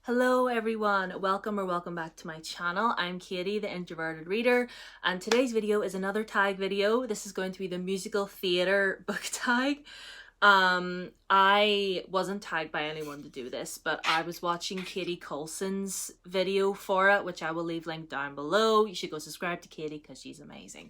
Hello everyone, welcome back to my channel. I'm Katie, the Introverted Reader, and today's video is another tag video. This is going to be the musical theatre book tag. I wasn't tagged by anyone to do this, but I was watching Katie Coulson's video for it, which I will leave linked down below. You should go subscribe to Katie because she's amazing.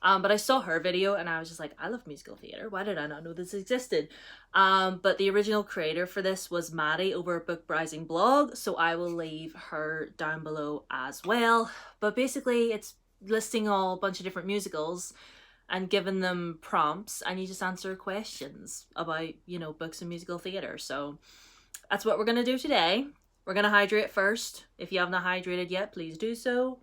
But I saw her video and I was just like, I love musical theatre. Why did I not know this existed? But the original creator for this was Maddie over at Book Browsing Blog, so I will leave her down below as well. But basically it's listing all a bunch of different musicals and giving them prompts, and you just answer questions about, books and musical theatre. So that's what we're going to do today. We're going to hydrate first. If you haven't hydrated yet, please do so.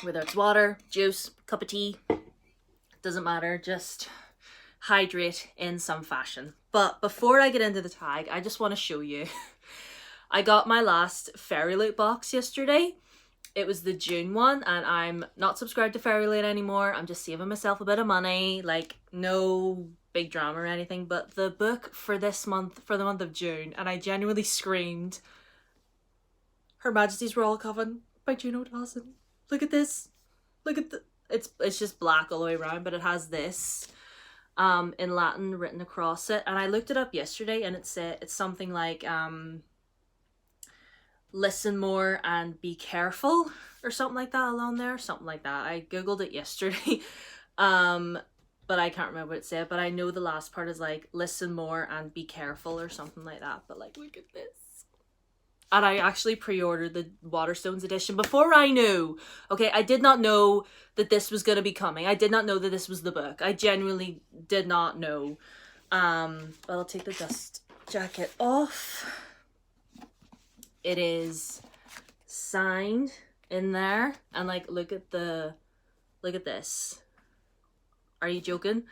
Whether it's water, juice, cup of tea, doesn't matter, just hydrate in some fashion. But before I get into the tag, I just want to show you. I got my last Fairy Loot box yesterday. It was the June one, and I'm not subscribed to Fairy Loot anymore. I'm just saving myself a bit of money, like no big drama or anything, but the book for this month, for the month of June, and I genuinely screamed, Her Majesty's Royal Coven by Juno Dawson. Look at this. Look at the, it's just black all the way around, but it has this in Latin written across it. And I looked it up yesterday and it said it's something like listen more and be careful or something like that along there, something like that. I googled it yesterday but I can't remember what it said, but I know the last part is like listen more and be careful or something like that. But like, look at this. And I actually pre-ordered the Waterstones edition before I knew. Okay, I did not know that this was going to be coming. I did not know that this was the book. I genuinely did not know. But I'll take the dust jacket off. It is signed in there. And like, look at this. Are you joking?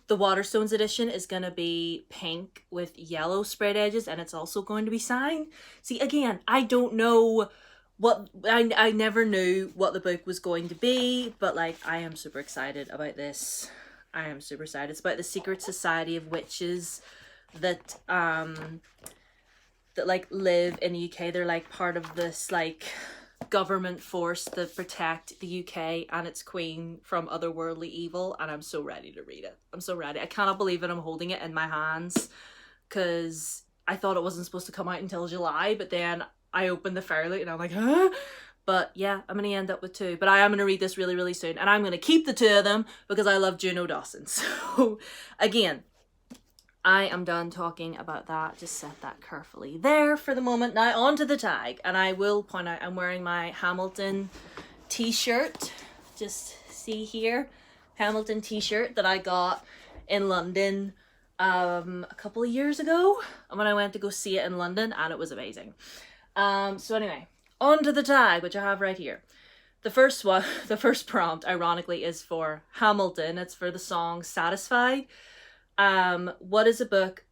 The Waterstones edition is going to be pink with yellow sprayed edges, and it's also going to be signed. See, again, I don't know what, I never knew what the book was going to be, but like, I am super excited about this. I am super excited. It's about the secret society of witches that, that like live in the UK. They're like part of this like government force to protect the UK and its queen from otherworldly evil, and I'm so ready to read it. I'm so ready. I cannot believe that I'm holding it in my hands because I thought it wasn't supposed to come out until July, but then I opened the Fairy Loot and I'm like, huh? But yeah, I'm gonna end up with two, but I am gonna read this really, really soon, and I'm gonna keep the two of them because I love Juno Dawson. So again, I am done talking about that. Just set that carefully there for the moment. Now on to the tag. And I will point out I'm wearing my Hamilton t-shirt. Just see here. Hamilton t-shirt that I got in London a couple of years ago when I went to go see it in London, and it was amazing. So anyway, on to the tag, which I have right here. The first one, the first prompt, ironically, is for Hamilton. It's for the song Satisfied.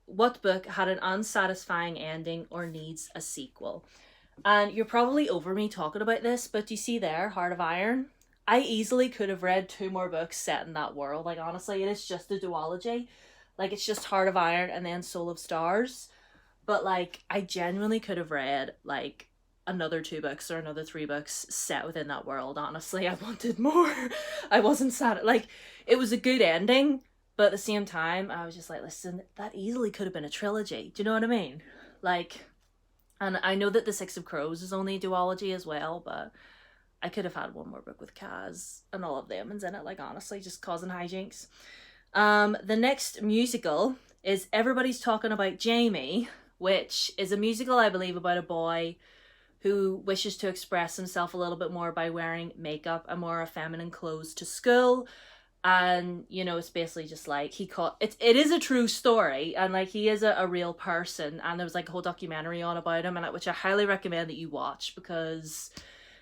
What book had an unsatisfying ending or needs a sequel? And you're probably over me talking about this, but you see there, Heart of Iron? I easily could have read 2 more books set in that world. Like, honestly, it is just a duology. Like, it's just Heart of Iron and then Soul of Stars. But like, I genuinely could have read like another 2 books or another 3 books set within that world. Honestly, I wanted more. I wasn't sad. Like, it was a good ending, but at the same time, I was just like, listen, that easily could have been a trilogy. Do you know what I mean? Like, and I know that The Six of Crows is only a duology as well, but I could have had 1 more book with Kaz and all of them in it, like, honestly, just causing hijinks. The next musical is Everybody's Talking About Jamie, which is a musical, I believe, about a boy who wishes to express himself a little bit more by wearing makeup and more feminine clothes to school. And it's basically just like it is a true story, and like he is a real person, and there was like a whole documentary on about him, and which I highly recommend that you watch because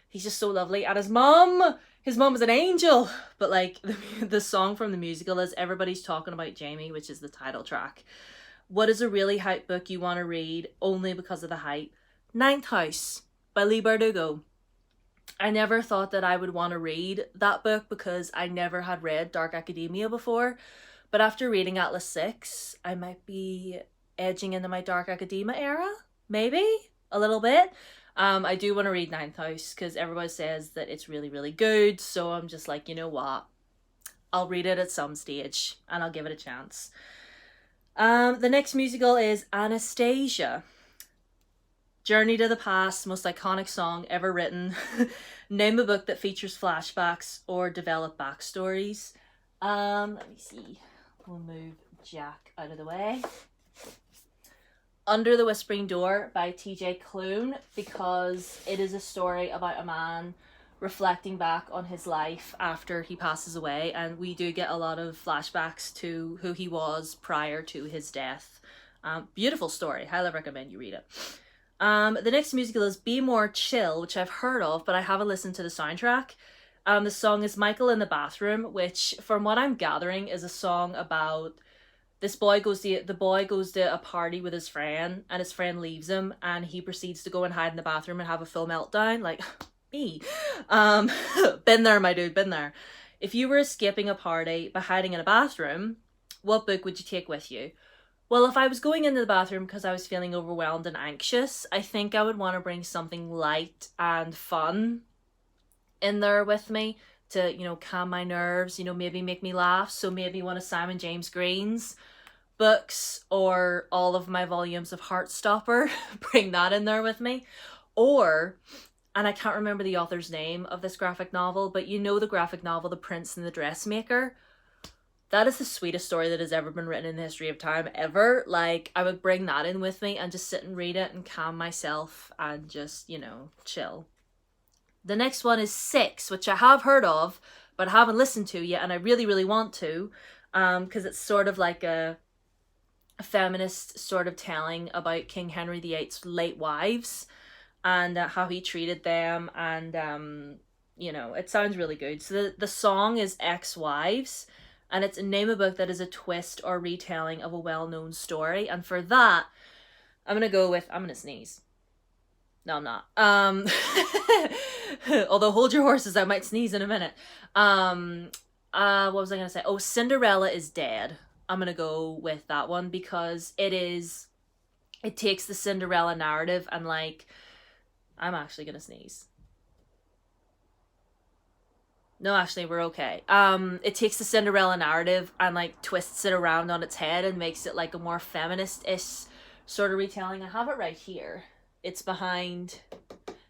he's just so lovely. And his mom is an angel. But like the song from the musical is Everybody's Talking About Jamie, which is the title track. What is a really hype book you want to read only because of the hype? Ninth House by Leigh Bardugo. I never thought that I would want to read that book because I never had read Dark Academia before. But after reading Atlas 6, I might be edging into my Dark Academia era. maybe a little bit. I do want to read Ninth House because everybody says that it's really, really good. So I'm just like, you know what? I'll read it at some stage and I'll give it a chance. The next musical is Anastasia. Journey to the Past, most iconic song ever written. Name a book that features flashbacks or developed backstories. Let me see. We'll move Jack out of the way. Under the Whispering Door by TJ Klune, because it is a story about a man reflecting back on his life after he passes away, and we do get a lot of flashbacks to who he was prior to his death. Beautiful story. Highly recommend you read it. The next musical is Be More Chill, which I've heard of, but I haven't listened to the soundtrack. The song is Michael in the Bathroom, which, from what I'm gathering, is a song about the boy goes to a party with his friend, and his friend leaves him, and he proceeds to go and hide in the bathroom and have a full meltdown. Like, me. Been there, my dude, been there. If you were escaping a party by hiding in a bathroom, what book would you take with you? Well, if I was going into the bathroom because I was feeling overwhelmed and anxious, I think I would want to bring something light and fun in there with me to, calm my nerves, maybe make me laugh. So maybe one of Simon James Green's books or all of my volumes of Heartstopper, bring that in there with me. Or, and I can't remember the author's name of this graphic novel, but the graphic novel, The Prince and the Dressmaker. That is the sweetest story that has ever been written in the history of time, ever. Like, I would bring that in with me and just sit and read it and calm myself and just, chill. The next one is Six, which I have heard of, but I haven't listened to yet, and I really, really want to, because it's sort of like a feminist sort of telling about King Henry VIII's late wives and how he treated them, and, it sounds really good. So the song is Ex-Wives, and it's a name a book that is a twist or retelling of a well-known story. And for that, I'm going to sneeze. No, I'm not. Although hold your horses, I might sneeze in a minute. What was I going to say? Oh, Cinderella is Dead. I'm going to go with that one because it takes the Cinderella narrative and I'm actually going to sneeze. No, actually, we're okay. It takes the Cinderella narrative and twists it around on its head and makes it a more feminist-ish sort of retelling. I have it right here. It's behind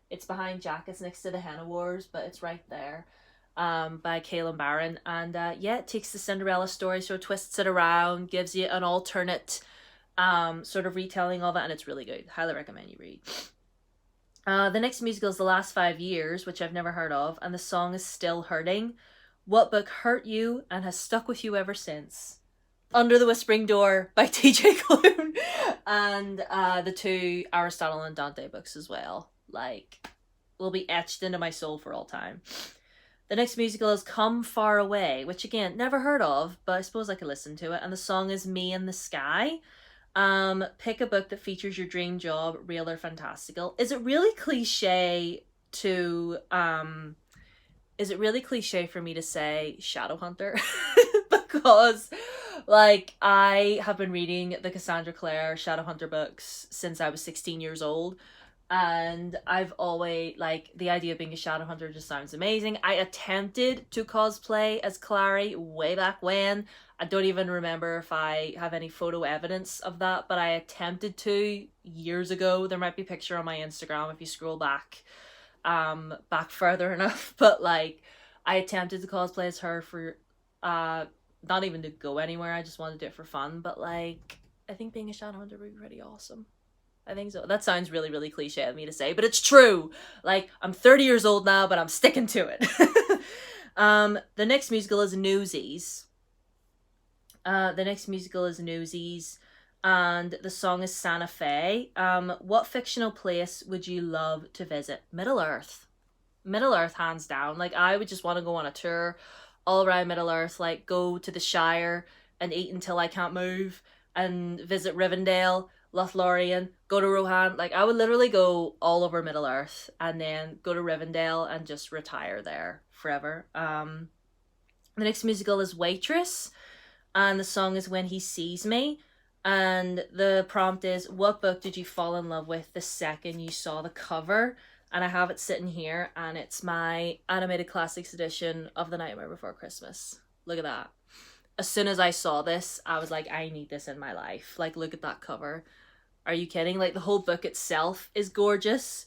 Jack. It's next to the Henna Wars, but it's right there. By Kaylin Barron. And it takes the Cinderella story, sort of twists it around, gives you an alternate sort of retelling of it, and it's really good. Highly recommend you read. The next musical is The Last 5 Years, which I've never heard of, and the song is Still Hurting. What book hurt you and has stuck with you ever since? Under the Whispering Door by TJ Klune, and the 2 Aristotle and Dante books as well. Will be etched into my soul for all time. The next musical is Come Far Away, which again, never heard of, but I suppose I could listen to it, and the song is Me in the Sky. Pick a book that features your dream job, real or fantastical. Is it really cliche for me to say Shadowhunter? Because I have been reading the Cassandra Clare Shadowhunter books since I was 16 years old, and I've always the idea of being a Shadowhunter just sounds amazing. I attempted to cosplay as Clary way back when. I don't even remember if I have any photo evidence of that, but I attempted to years ago. There might be a picture on my Instagram if you scroll back further enough. But I attempted to cosplay as her for not even to go anywhere. I just wanted to do it for fun. But I think being a Shadowhunter would be pretty awesome. I think so. That sounds really, really cliche of me to say, but it's true. I'm 30 years old now, but I'm sticking to it. The next musical is Newsies. And the song is Santa Fe. What fictional place would you love to visit? Middle Earth. Middle Earth, hands down. I would just want to go on a tour all around Middle Earth, go to the Shire and eat until I can't move, and visit Rivendell, Lothlorien, go to Rohan. I would literally go all over Middle Earth and then go to Rivendell and just retire there forever. The next musical is Waitress, and the song is When He Sees Me. And the prompt is, what book did you fall in love with the second you saw the cover? And I have it sitting here, and it's my animated classics edition of The Nightmare Before Christmas. Look at that. As soon as I saw this, I was like, I need this in my life. Like, look at that cover. Are you kidding? Like, the whole book itself is gorgeous.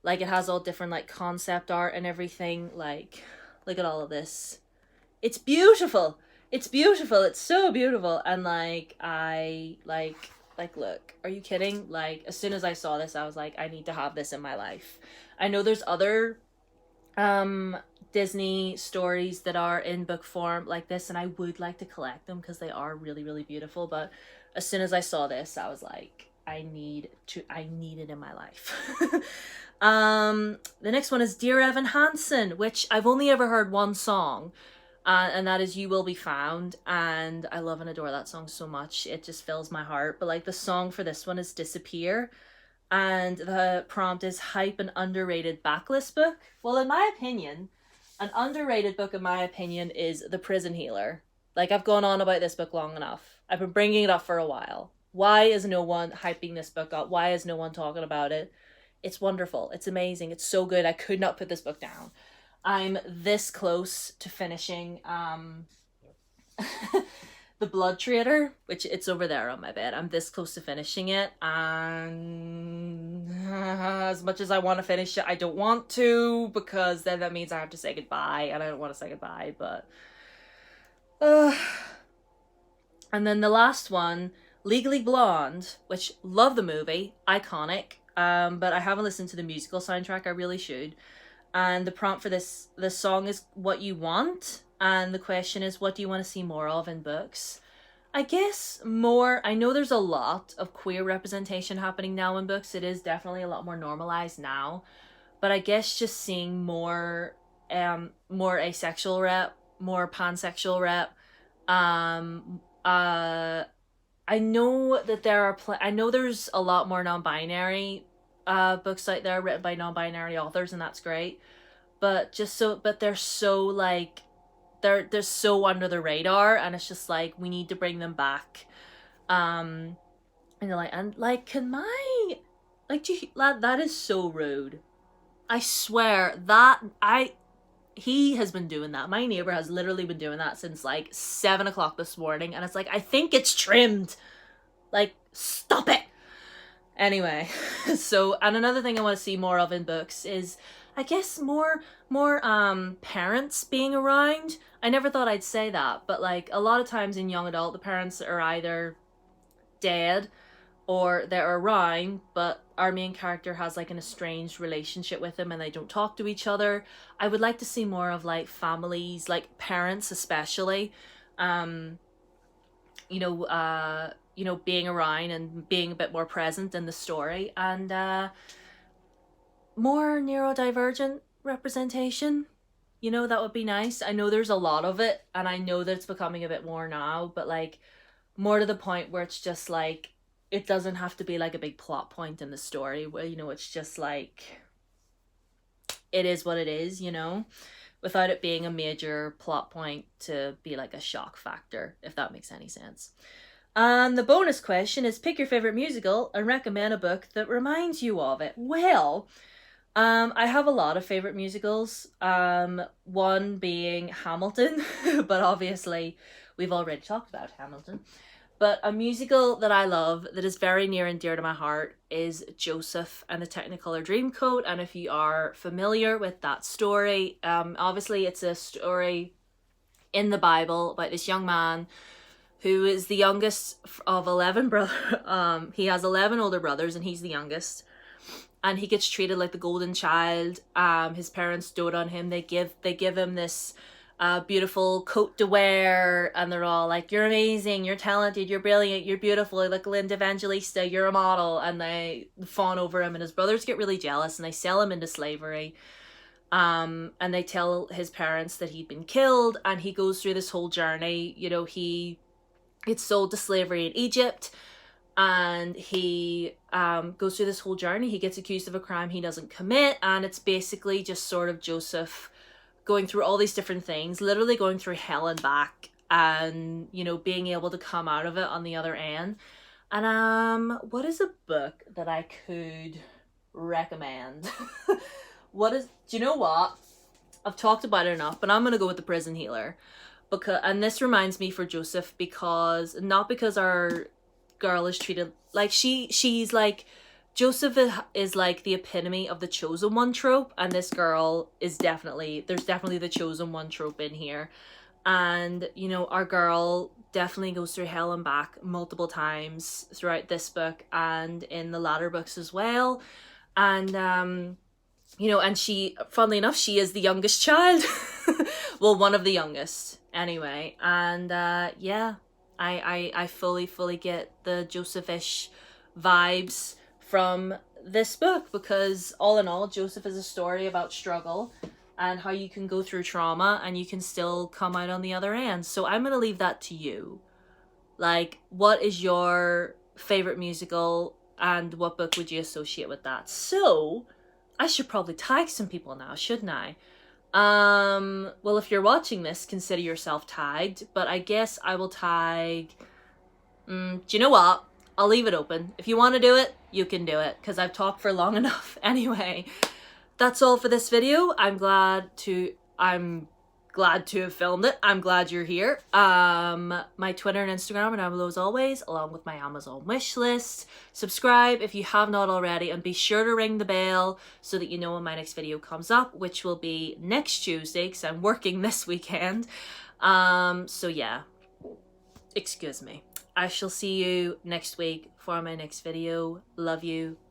Like, it has all different, like, concept art and everything. Like, look at all of this. It's beautiful. It's beautiful. It's so beautiful. And, like, look, are you kidding? Like, as soon as I saw this, I was like, I need to have this in my life. I know there's other Disney stories that are in book form like this, and I would like to collect them because they are really, really beautiful. But as soon as I saw this, I was like, I need it in my life. The next one is Dear Evan Hansen, which I've only ever heard one song, and that is You Will Be Found, and I love and adore that song so much. It just fills my heart. But like, the song for this one is Disappear, and the prompt is hype an underrated backlist book. Well, in my opinion, an underrated book, in my opinion, is The Prison Healer. Like, I've gone on about this book long enough. I've been bringing it up for a while. Why is no one hyping this book up? Why is no one talking about it? It's wonderful. It's amazing. It's so good. I could not put this book down. I'm this close to finishing The Blood Trader, which it's over there on my bed. I'm this close to finishing it, and as much as I want to finish it, I don't want to, because then that means I have to say goodbye, and I don't want to say goodbye. But and then the last one, Legally Blonde, which love the movie, iconic, but I haven't listened to the musical soundtrack. I really should. And the prompt for this song is What You Want, and the question is, what do you want to see more of in books? I guess more, I know there's a lot of queer representation happening now in books. It is definitely a lot more normalized now, but I guess just seeing more asexual rep, more pansexual rep. I know that I know there's a lot more non-binary books out there written by non-binary authors, and that's great. But they're so like, they're so under the radar, and it's just like, we need to bring them back. And they're like, and like, can my, like, that is so rude. I swear that he has been doing that. My neighbor has literally been doing that since like 7 o'clock this morning, and it's like, I think it's trimmed. Like, stop it. Anyway, so, and another thing I want to see more of in books is, I guess, more parents being around. I never thought I'd say that, but like, a lot of times in young adult, the parents are either dead or they're around, but our main character has like an estranged relationship with them, and they don't talk to each other. I would like to see more of like families, like parents especially, being around and being a bit more present in the story, and more neurodivergent representation. That would be nice. I know there's a lot of it, and I know that it's becoming a bit more now, but like, more to the point where it's just like, it doesn't have to be like a big plot point in the story where, it's just like, it is what it is, without it being a major plot point to be like a shock factor, if that makes any sense. And the bonus question is, pick your favorite musical and recommend a book that reminds you of it. Well, I have a lot of favorite musicals. One being Hamilton, but obviously we've already talked about Hamilton. But a musical that I love, that is very near and dear to my heart, is Joseph and the Technicolor Dreamcoat. And if you are familiar with that story, obviously it's a story in the Bible about this young man who is the youngest of 11 brothers. He has 11 older brothers, and he's the youngest. And he gets treated like the golden child. His parents dote on him. They give him this beautiful coat to wear, and they're all like, you're amazing, you're talented, you're brilliant, you're beautiful, like Linda Evangelista, you're a model. And they fawn over him, and his brothers get really jealous, and they sell him into slavery. And they tell his parents that he'd been killed, and he goes through this whole journey. He gets sold to slavery in Egypt, and he goes through this whole journey. He gets accused of a crime he doesn't commit, and it's basically just sort of Joseph going through all these different things, literally going through hell and back, and being able to come out of it on the other end. And what is a book that I could recommend? Do you know what? I've talked about it enough, but I'm gonna go with The Prison Healer. Because, and this reminds me for Joseph, because not because our girl is treated like she's like, Joseph is like the epitome of the chosen one trope, and this girl is there's definitely the chosen one trope in here. And you know, our girl definitely goes through hell and back multiple times throughout this book and in the latter books as well. And you know, and she, funnily enough, she is the youngest child. Well, one of the youngest anyway. And yeah, I fully get the Joseph-ish vibes from this book, because all in all, Joseph is a story about struggle and how you can go through trauma and you can still come out on the other end. So I'm going to leave that to you. Like, what is your favorite musical and what book would you associate with that? So I should probably tag some people now, shouldn't I? Well, if you're watching this, consider yourself tagged, but I guess I will tag, do you know what? I'll leave it open. If you want to do it, you can do it, because I've talked for long enough. Anyway, that's all for this video. I'm glad to have filmed it. I'm glad you're here. My Twitter and Instagram are down below as always, along with my Amazon wish list. Subscribe if you have not already, and be sure to ring the bell so that you know when my next video comes up, which will be next Tuesday, because I'm working this weekend. So yeah, excuse me. I shall see you next week for my next video. Love you.